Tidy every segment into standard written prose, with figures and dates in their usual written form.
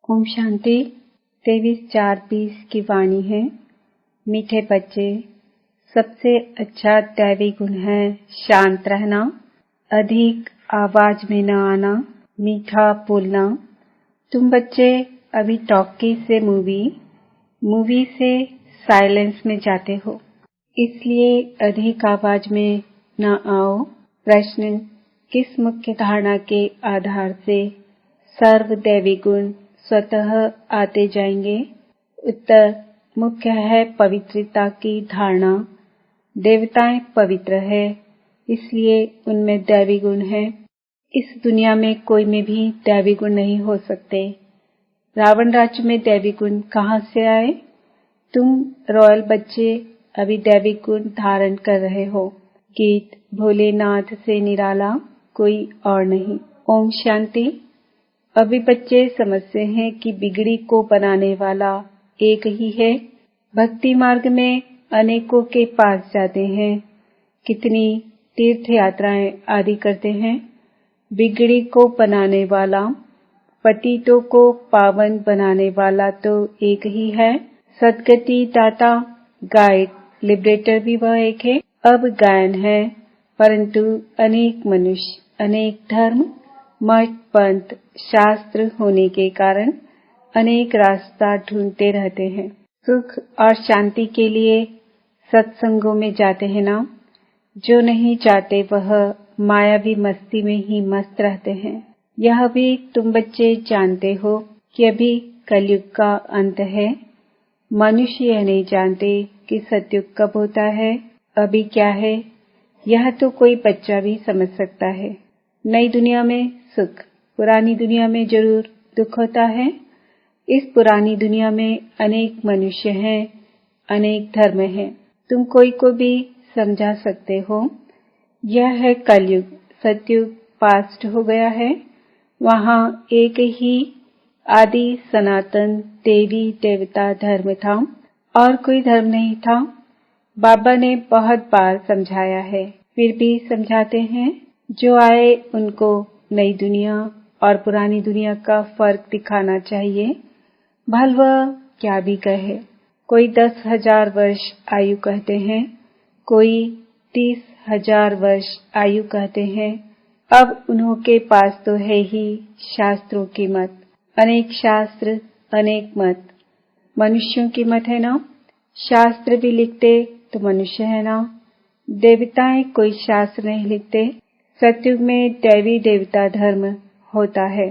ओम शांति। 23/4/20 की वाणी है। मीठे बच्चे, सबसे अच्छा दैवी गुण है शांत रहना, अधिक आवाज में न आना, मीठा बोलना। तुम बच्चे अभी टॉकी से मूवी से साइलेंस में जाते हो, इसलिए अधिक आवाज में न आओ। प्रश्न: किस मुख्य धारणा के आधार से सर्व दैवी गुण स्वतः आते जाएंगे? उत्तर: मुख्य है पवित्रता की धारणा। देवताएं पवित्र है, इसलिए उनमें दैवी गुण है। इस दुनिया में कोई में भी दैवी गुण नहीं हो सकते। रावण राज्य में दैवी गुण कहाँ से आए? तुम रॉयल बच्चे अभी दैवी गुण धारण कर रहे हो। गीत: भोलेनाथ से निराला कोई और नहीं। ओम शांति। अभी बच्चे समझते हैं कि बिगड़ी को बनाने वाला एक ही है। भक्ति मार्ग में अनेकों के पास जाते हैं, कितनी तीर्थ यात्राएं आदि करते हैं। बिगड़ी को बनाने वाला, पतितों को पावन बनाने वाला तो एक ही है। सद्गति दाता, गाइड, लिबरेटर भी वह एक है। अब गायन है, परंतु अनेक मनुष्य, अनेक धर्म, मठ, पंथ, शास्त्र होने के कारण अनेक रास्ता ढूंढते रहते हैं। सुख और शांति के लिए सत्संगों में जाते हैं ना। जो नहीं जाते वह मायावी मस्ती में ही मस्त रहते हैं। यह भी तुम बच्चे जानते हो कि अभी कलयुग का अंत है। मनुष्य यह नहीं जानते कि सतयुग कब होता है, अभी क्या है। यह तो कोई बच्चा भी समझ सकता है। नई दुनिया में सुख, पुरानी दुनिया में जरूर दुख होता है। इस पुरानी दुनिया में अनेक मनुष्य हैं, अनेक धर्म हैं। तुम कोई को भी समझा सकते हो। यह है कलयुग, सतयुग पास्ट हो गया है। वहाँ एक ही आदि सनातन देवी देवता धर्म था और कोई धर्म नहीं था। बाबा ने बहुत बार समझाया है, फिर भी समझाते हैं। जो आए उनको नई दुनिया और पुरानी दुनिया का फर्क दिखाना चाहिए। भल वह क्या भी कहे। कोई 10,000 वर्ष आयु कहते हैं, कोई 30,000 वर्ष आयु कहते हैं। अब उन्हों के पास तो है ही शास्त्रों की मत। अनेक शास्त्र, अनेक मत। मनुष्यों की मत है ना। शास्त्र भी लिखते तो मनुष्य है ना। देवताएं कोई शास्त्र नहीं लिखते। सतयुग में दैवी देवता धर्म होता है,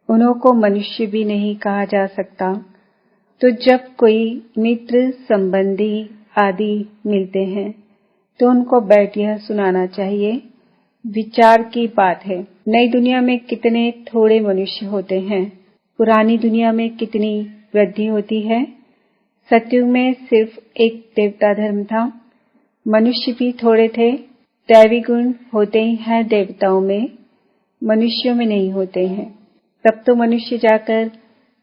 उन्हों को मनुष्य भी नहीं कहा जा सकता। तो जब कोई मित्र संबंधी आदि मिलते हैं तो उनको बैठ यह सुनाना चाहिए। विचार की बात है। नई दुनिया में कितने थोड़े मनुष्य होते हैं, पुरानी दुनिया में कितनी वृद्धि होती है। सतयुग में सिर्फ एक देवता धर्म था, मनुष्य भी थोड़े थे। दैवी गुण होते ही हैं देवताओं में, मनुष्यों में नहीं होते हैं। तब तो मनुष्य जाकर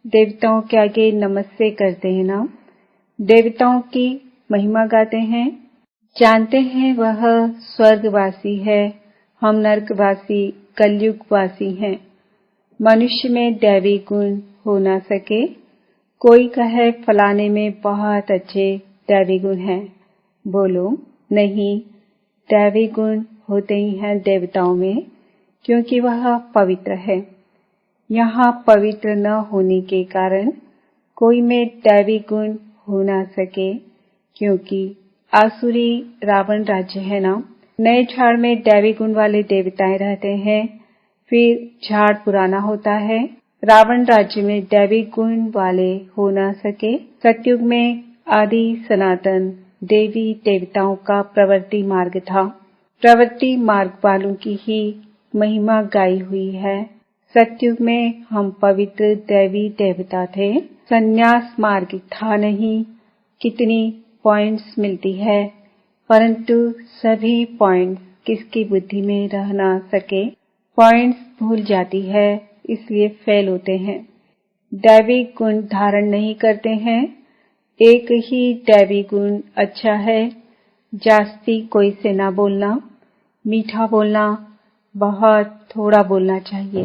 देवताओं के आगे नमस्ते करते हैं ना। देवताओं की महिमा गाते हैं, जानते हैं वह स्वर्गवासी है, हम नरकवासी कलयुगवासी हैं। मनुष्य में दैवी गुण हो ना सके। कोई कहे फलाने में बहुत अच्छे दैवी गुण हैं, बोलो नहीं, दैवी गुण होते ही हैं देवताओं में, क्योंकि वह पवित्र है। यहाँ पवित्र न होने के कारण कोई में दैवी गुण हो ना सके, क्योंकि आसुरी रावण राज्य है ना। नए झाड़ में दैवी गुण वाले देवताएं रहते हैं, फिर झाड़ पुराना होता है। रावण राज्य में दैवी गुण वाले हो ना सके। सतयुग में आदि सनातन देवी देवताओं का प्रवृत्ति मार्ग था। प्रवृत्ति मार्ग वालों की ही महिमा गाई हुई है। सतयुग में हम पवित्र दैवी देवता थे, संन्यास मार्ग था नहीं। कितनी पॉइंट्स मिलती है, परंतु सभी पॉइंट्स किसकी बुद्धि में रह ना सके। पॉइंट्स भूल जाती है, इसलिए फेल होते हैं। दैवी गुण धारण नहीं करते हैं। एक ही दैवी गुण अच्छा है, जास्ती कोई से ना बोलना, मीठा बोलना, बहुत थोड़ा बोलना चाहिए,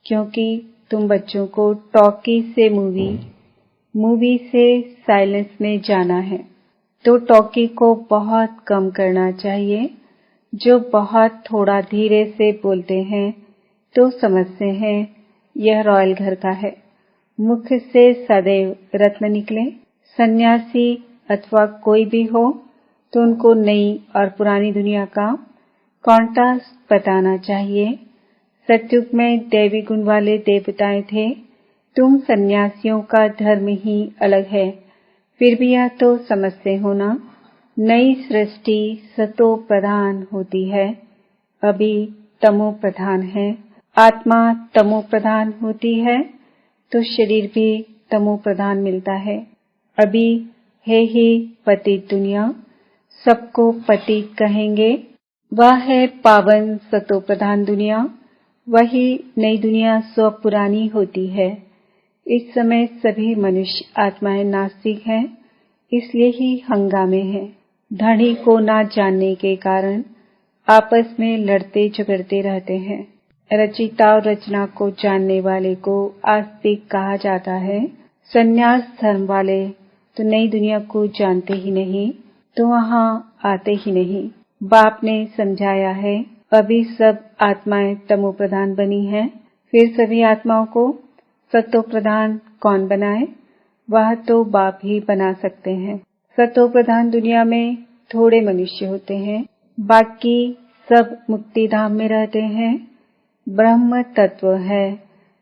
क्योंकि तुम बच्चों को टॉकी से मूवी से साइलेंस में जाना है, तो टॉकी को बहुत कम करना चाहिए। जो बहुत थोड़ा धीरे से बोलते हैं तो समझते हैं यह रॉयल घर का है। मुख से सदैव रत्न निकले। सन्यासी अथवा कोई भी हो तो उनको नई और पुरानी दुनिया का कॉन्ट्रास्ट बताना चाहिए। सतयुग में दैवी गुण वाले देवताएं थे। तुम सन्यासियों का धर्म ही अलग है, फिर भी यह तो समझते हो ना। नई सृष्टि सतो प्रधान होती है, अभी तमो प्रधान है। आत्मा तमो प्रधान होती है तो शरीर भी तमो प्रधान मिलता है। अभी है ही पतित दुनिया, सबको पतित कहेंगे। वह है पावन सतो प्रधान दुनिया। वही नई दुनिया स्व पुरानी होती है। इस समय सभी मनुष्य आत्माएं नास्तिक हैं, इसलिए ही हंगामे हैं। धनी को ना जानने के कारण आपस में लड़ते झगड़ते रहते हैं। रचिता और रचना को जानने वाले को आस्तिक कहा जाता है। संन्यास धर्म वाले तो नई दुनिया को जानते ही नहीं, तो वहां आते ही नहीं। बाप ने समझाया है, अभी सब आत्माएं तमो प्रधान बनी हैं, फिर सभी आत्माओं को सतो प्रधान कौन बनाए? वह तो बाप ही बना सकते हैं। सतो प्रधान दुनिया में थोड़े मनुष्य होते हैं, बाकी सब मुक्ति धाम में रहते हैं। ब्रह्म तत्व है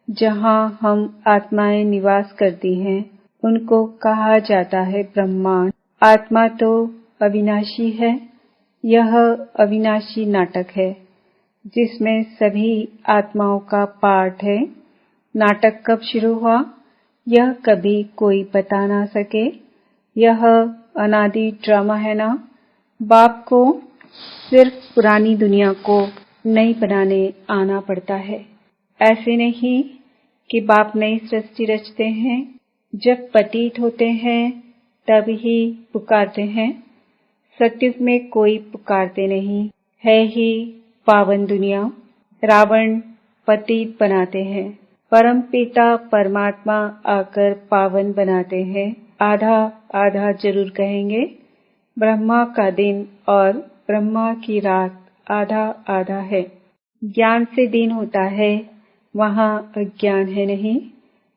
जहाँ हम आत्माएं निवास करती हैं, उनको कहा जाता है ब्रह्मांड। आत्मा तो अविनाशी है। यह अविनाशी नाटक है जिसमें सभी आत्माओं का पार्ट है। नाटक कब शुरू हुआ यह कभी कोई बता ना सके। यह अनादि ड्रामा है ना। बाप को सिर्फ पुरानी दुनिया को नई बनाने आना पड़ता है। ऐसे नहीं कि बाप नई सृष्टि रचते हैं। जब पतित होते हैं तब ही पुकारते हैं। सतयुग में कोई पुकारते नहीं, है ही पावन दुनिया। रावण पतित बनाते हैं, परम पिता परमात्मा आकर पावन बनाते हैं। आधा आधा जरूर कहेंगे। ब्रह्मा का दिन और ब्रह्मा की रात आधा आधा है। ज्ञान से दिन होता है, वहाँ अज्ञान है नहीं।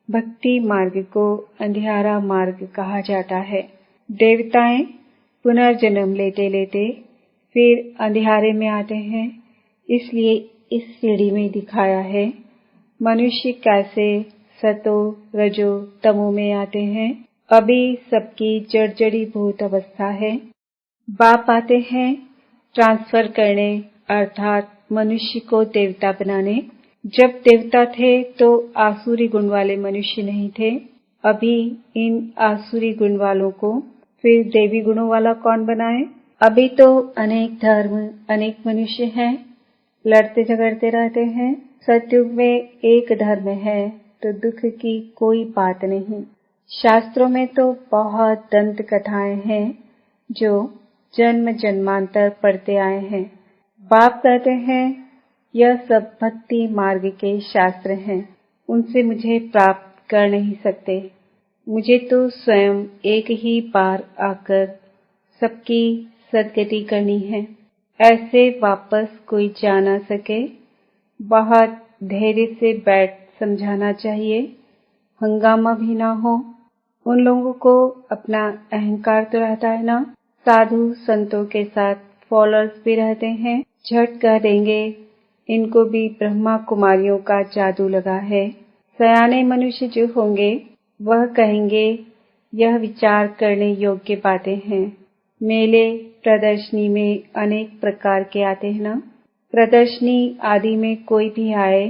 भक्ति मार्ग को अंधियारा मार्ग कहा जाता है। देवताएं पुनर्जन्म लेते लेते फिर अंधियारे में आते हैं, इसलिए इस सीढ़ी में दिखाया है मनुष्य कैसे सतो रजो तमो में आते हैं। अभी सबकी जड़जड़ी भूत अवस्था है। बाप आते हैं ट्रांसफर करने, अर्थात मनुष्य को देवता बनाने। जब देवता थे तो आसुरी गुण वाले मनुष्य नहीं थे। अभी इन आसुरी गुण वालों को फिर देवी गुणों वाला कौन बनाए? अभी तो अनेक धर्म, अनेक मनुष्य हैं, लड़ते झगड़ते रहते हैं। सतयुग में एक धर्म है तो दुख की कोई बात नहीं। शास्त्रों में तो बहुत दंत कथाएं हैं जो जन्म जन्मांतर पढ़ते आए हैं। बाप कहते हैं यह सब भक्ति मार्ग के शास्त्र हैं, उनसे मुझे प्राप्त कर नहीं सकते। मुझे तो स्वयं एक ही बार आकर सबकी सद्गति करनी है। ऐसे वापस कोई जा ना सके। बहुत धैर्य से बैठ समझाना चाहिए, हंगामा भी ना हो। उन लोगों को अपना अहंकार तो रहता है ना। साधु संतों के साथ फॉलोअर्स भी रहते हैं। झट कह देंगे इनको भी ब्रह्मा कुमारियों का जादू लगा है। सयाने मनुष्य जो होंगे वह कहेंगे यह विचार करने योग्य बातें हैं। मेले प्रदर्शनी में अनेक प्रकार के आते हैं ना। प्रदर्शनी आदि में कोई भी आए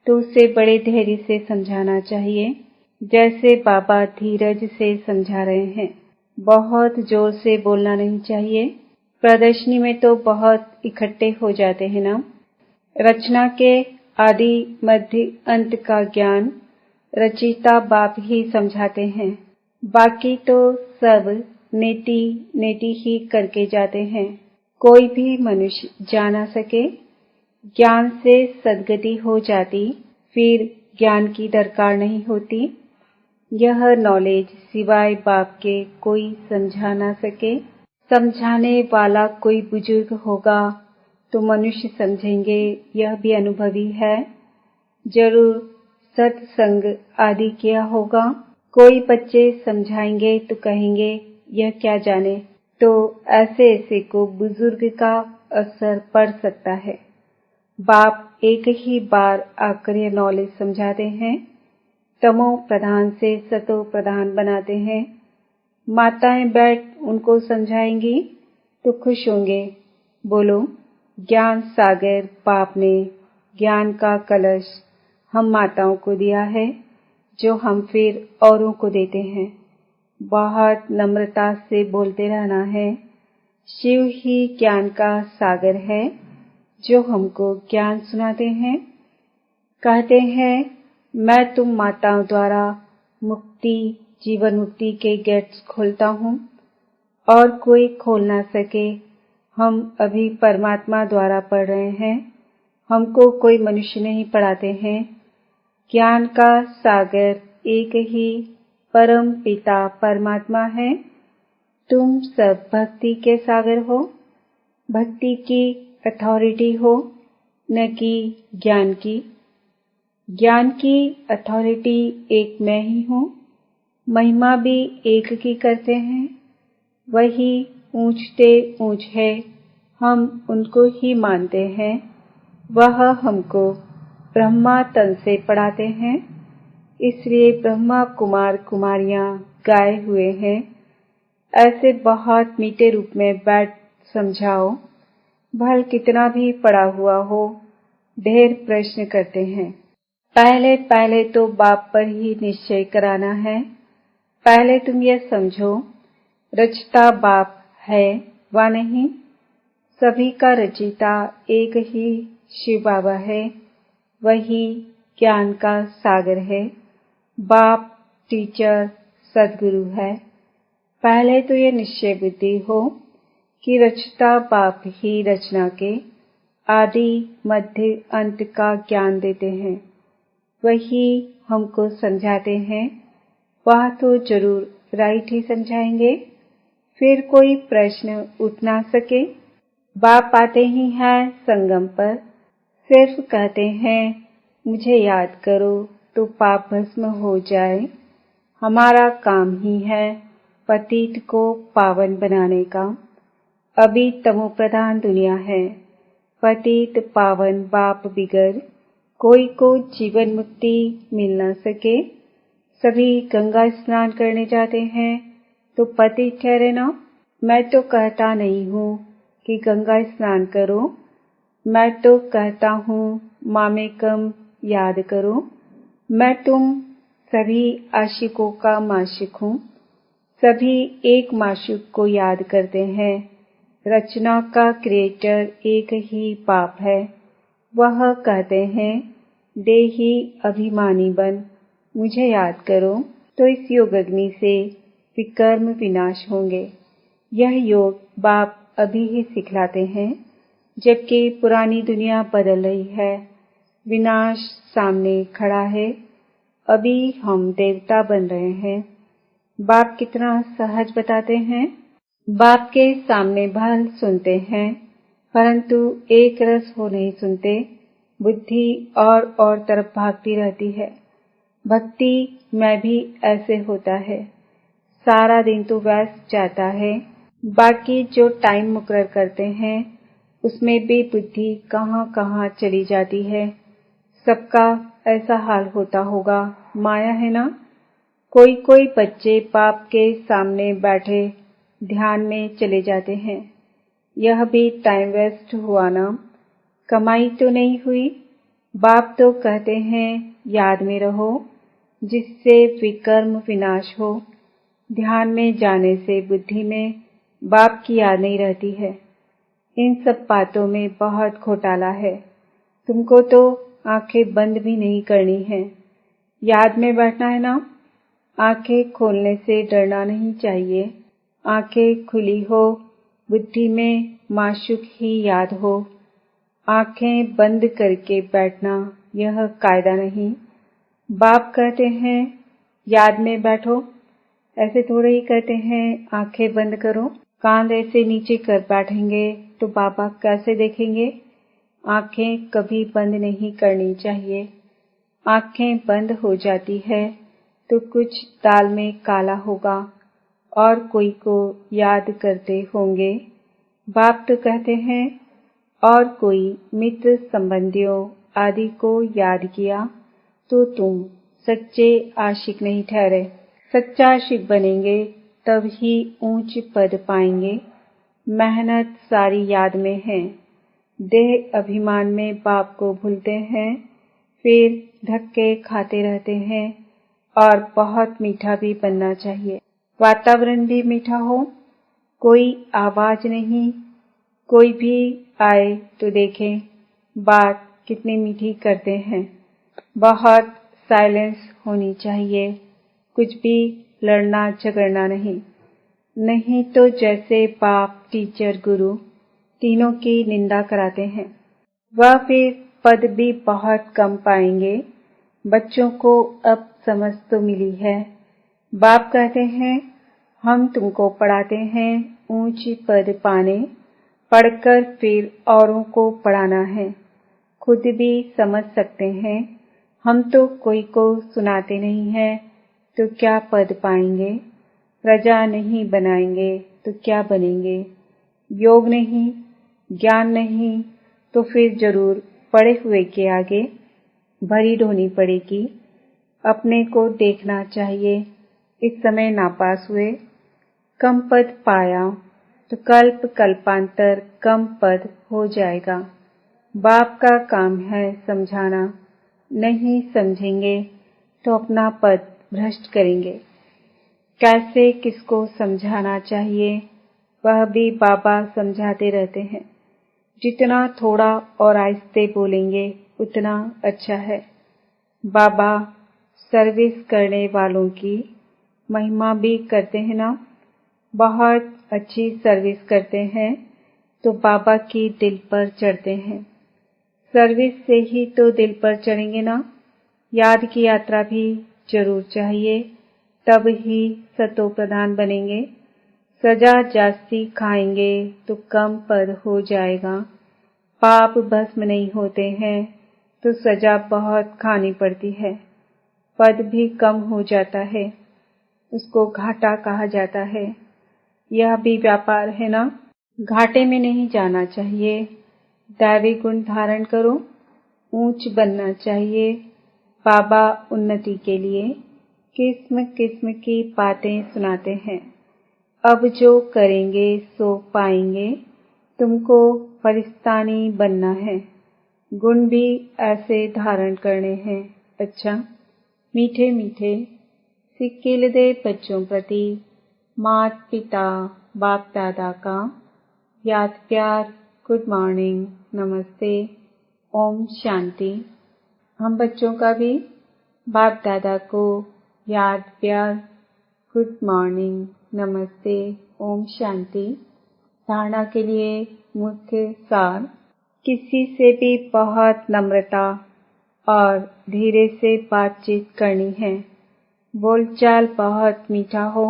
तो उसे बड़े धैर्य से समझाना चाहिए, जैसे बाबा धीरज से समझा रहे हैं। बहुत जोर से बोलना नहीं चाहिए। प्रदर्शनी में तो बहुत इकट्ठे हो जाते हैं ना। रचना के आदि मध्य अंत का ज्ञान रचिता बाप ही समझाते हैं। बाकी तो सब नेति नेति ही करके जाते हैं। कोई भी मनुष्य जा ना सके। ज्ञान से सद्गति हो जाती, फिर ज्ञान की दरकार नहीं होती। यह नॉलेज सिवाय बाप के कोई समझा ना सके। समझाने वाला कोई बुजुर्ग होगा तो मनुष्य समझेंगे, यह भी अनुभवी है। जरूर सत्संग आदि किया होगा। कोई बच्चे समझाएंगे तो कहेंगे यह क्या जाने, तो ऐसे ऐसे को बुजुर्ग का असर पड़ सकता है। बाप एक ही बार आकर यह नॉलेज समझाते हैं, तमो प्रधान से सतो प्रधान बनाते हैं। माताएं बैठ उनको समझाएंगी तो खुश होंगे। बोलो, ज्ञान सागर बाप ने ज्ञान का कलश हम माताओं को दिया है, जो हम फिर औरों को देते हैं। बहुत नम्रता से बोलते रहना है। शिव ही ज्ञान का सागर है, जो हमको ज्ञान सुनाते हैं। कहते हैं, मैं तुम माताओं द्वारा मुक्ति, जीवन मुक्ति के गेट्स खोलता हूँ और कोई खोल ना सके। हम अभी परमात्मा द्वारा पढ़ रहे हैं, हमको कोई मनुष्य नहीं पढ़ाते हैं। ज्ञान का सागर एक ही परम पिता परमात्मा है। तुम सब भक्ति के सागर हो, भक्ति की अथॉरिटी हो, न कि ज्ञान की। ज्ञान की अथॉरिटी एक मैं ही हूँ। महिमा भी एक की करते हैं। वही ऊंचते ऊंच है, हम उनको ही मानते हैं। वह हमको ब्रह्मा तन से पढ़ाते हैं, इसलिए ब्रह्मा कुमार कुमारियां गाए हुए हैं। ऐसे बहुत मीठे रूप में बैठ समझाओ। भल कितना भी पढ़ा हुआ हो, ढेर प्रश्न करते हैं। पहले पहले तो बाप पर ही निश्चय कराना है। पहले तुम यह समझो, रचता बाप है व नहीं। सभी का रचिता एक ही शिव बाबा है। वही ज्ञान का सागर है। बाप टीचर सदगुरु है। पहले तो यह निश्चय बुद्धि हो कि रचता बाप ही रचना के आदि मध्य अंत का ज्ञान देते हैं। वही हमको समझाते हैं। वह तो जरूर राइट ही समझाएंगे, फिर कोई प्रश्न उठ ना सके। बाप आते ही हैं संगम पर, सिर्फ कहते हैं मुझे याद करो तो पाप भस्म हो जाए। हमारा काम ही है पतित को पावन बनाने का। अभी तमो प्रधान दुनिया है। पतित पावन बाप बिगर कोई को जीवन मुक्ति मिल न सके। सभी गंगा स्नान करने जाते हैं तो पतित ठहरे ना। मैं तो कहता नहीं हूँ कि गंगा स्नान करो, मैं तो कहता हूँ मामेकम याद करो। मैं तुम सभी आशिकों का माशिक हूँ। सभी एक माशिक को याद करते हैं। रचना का क्रिएटर एक ही बाप है। वह कहते हैं देही अभिमानी बन, मुझे याद करो तो इस योग अग्नि से विकर्म विनाश होंगे। यह योग बाप अभी ही सिखलाते हैं, जबकि पुरानी दुनिया बदल रही है। विनाश सामने खड़ा है। अभी हम देवता बन रहे हैं। बाप कितना सहज बताते हैं। बाप के सामने भल सुनते हैं, परंतु एक रस हो नहीं सुनते। बुद्धि और तरफ भागती रहती है। भक्ति में भी ऐसे होता है। सारा दिन तो व्यस्त जाता है, बाकी जो टाइम मुकर्रर करते हैं उसमें भी बुद्धि कहाँ कहाँ चली जाती है। सबका ऐसा हाल होता होगा, माया है ना। कोई कोई बच्चे बाप के सामने बैठे ध्यान में चले जाते हैं। यह भी टाइम वेस्ट हुआ ना, कमाई तो नहीं हुई। बाप तो कहते हैं याद में रहो, जिससे विकर्म विनाश हो। ध्यान में जाने से बुद्धि में बाप की याद नहीं रहती है। इन सब बातों में बहुत घोटाला है। तुमको तो आंखें बंद भी नहीं करनी है, याद में बैठना है ना। आंखें खोलने से डरना नहीं चाहिए। आंखें खुली हो, बुद्धि में माशूक ही याद हो। आंखें बंद करके बैठना यह कायदा नहीं। बाप कहते हैं याद में बैठो, ऐसे थोड़े ही कहते हैं आंखें बंद करो। कान ऐसे नीचे कर बैठेंगे तो बाबा कैसे देखेंगे? आंखें कभी बंद नहीं करनी चाहिए। आंखें बंद हो जाती है तो कुछ दाल में काला होगा और कोई को याद करते होंगे। बाप तो कहते हैं और कोई मित्र संबंधियों आदि को याद किया तो तुम सच्चे आशिक नहीं ठहरे। सच्चा आशिक बनेंगे तब ही ऊंच पद पाएंगे। मेहनत सारी याद में है। देह अभिमान में बाप को भूलते हैं, फिर धक्के खाते रहते हैं और बहुत मीठा भी बनना चाहिए। वातावरण भी मीठा हो, कोई आवाज नहीं, कोई भी आए तो देखें बात कितनी मीठी करते हैं। बहुत साइलेंस होनी चाहिए, कुछ भी लड़ना झगड़ना नहीं। नहीं तो जैसे बाप, टीचर, गुरु तीनों की निंदा कराते हैं, वह फिर पद भी बहुत कम पाएंगे। बच्चों को अब समझ तो मिली है। बाप कहते हैं हम तुमको पढ़ाते हैं ऊंची पद पाने, पढ़कर फिर औरों को पढ़ाना है। खुद भी समझ सकते हैं। हम तो कोई को सुनाते नहीं हैं तो क्या पद पाएंगे? प्रजा नहीं बनाएंगे तो क्या बनेंगे? योग नहीं, ज्ञान नहीं तो फिर जरूर पढ़े हुए के आगे भरी ढोनी पड़ेगी। अपने को देखना चाहिए। इस समय नापास हुए, कम पद पाया तो कल्प कल्पांतर कम पद हो जाएगा। बाप का काम है समझाना। नहीं समझेंगे तो अपना पद भ्रष्ट करेंगे। कैसे किसको समझाना चाहिए वह भी बाबा समझाते रहते हैं। जितना थोड़ा और आहिस्ते बोलेंगे उतना अच्छा है। बाबा सर्विस करने वालों की महिमा भी करते हैं ना। बहुत अच्छी सर्विस करते हैं तो बाबा की दिल पर चढ़ते हैं। सर्विस से ही तो दिल पर चढ़ेंगे ना। याद की यात्रा भी जरूर चाहिए, तब ही सतो प्रधान बनेंगे। सजा जास्ती खाएंगे तो कम पद हो जाएगा। पाप भस्म नहीं होते हैं तो सजा बहुत खानी पड़ती है। पद भी कम हो जाता है, उसको घाटा कहा जाता है। यह भी व्यापार है ना। घाटे में नहीं जाना चाहिए। दैवी गुण धारण करो, ऊंच बनना चाहिए। बाबा उन्नति के लिए किस्म किस्म की बातें सुनाते हैं। अब जो करेंगे सो पाएंगे। तुमको फरिश्तानी बनना है। गुण भी ऐसे धारण करने हैं। अच्छा, मीठे मीठे सिक्किलदे बच्चों प्रति माता पिता बाप दादा का याद प्यार, गुड मॉर्निंग, नमस्ते, ओम शांति। हम बच्चों का भी बाप दादा को याद प्यार, गुड मॉर्निंग, नमस्ते, ओम शांति। धारणा के लिए मुख्य सार, किसी से भी बहुत नम्रता और धीरे से बातचीत करनी है। बोलचाल बहुत मीठा हो,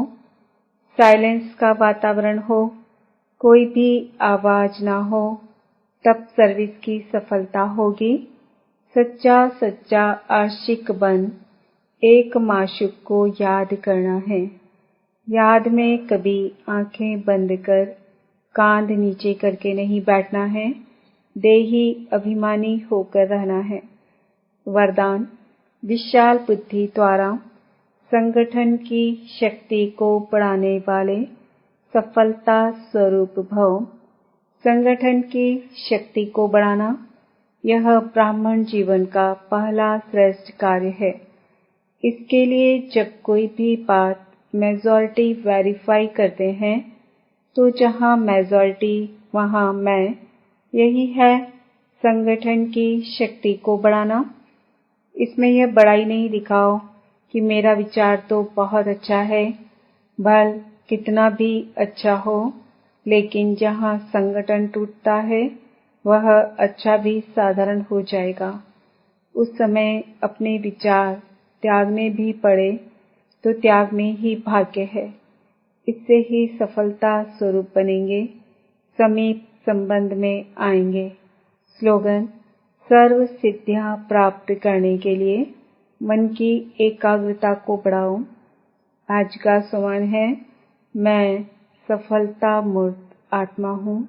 साइलेंस का वातावरण हो, कोई भी आवाज ना हो, तब सर्विस की सफलता होगी। सच्चा सच्चा आशिक बन एक माशूक को याद करना है। याद में कभी आंखें बंद कर कांध नीचे करके नहीं बैठना है। देही अभिमानी होकर रहना है। वरदान, विशाल बुद्धि द्वारा संगठन की शक्ति को बढ़ाने वाले सफलता स्वरूप भव। संगठन की शक्ति को बढ़ाना यह ब्राह्मण जीवन का पहला श्रेष्ठ कार्य है। इसके लिए जब कोई भी बात मेजॉरिटी वेरीफाई करते हैं तो जहां मेजॉरिटी वहां मैं, यही है संगठन की शक्ति को बढ़ाना। इसमें यह बड़ाई नहीं दिखाओ कि मेरा विचार तो बहुत अच्छा है, भल कितना भी अच्छा हो, लेकिन जहां संगठन टूटता है वह अच्छा भी साधारण हो जाएगा। उस समय अपने विचार त्यागने भी पड़े तो त्याग में ही भाग्य है। इससे ही सफलता स्वरूप बनेंगे, समीप संबंध में आएंगे। स्लोगन: सर्व सिद्धियां प्राप्त करने के लिए मन की एकाग्रता को बढ़ाओ। आज का सवाल है, मैं सफलता मूर्त आत्मा हूँ।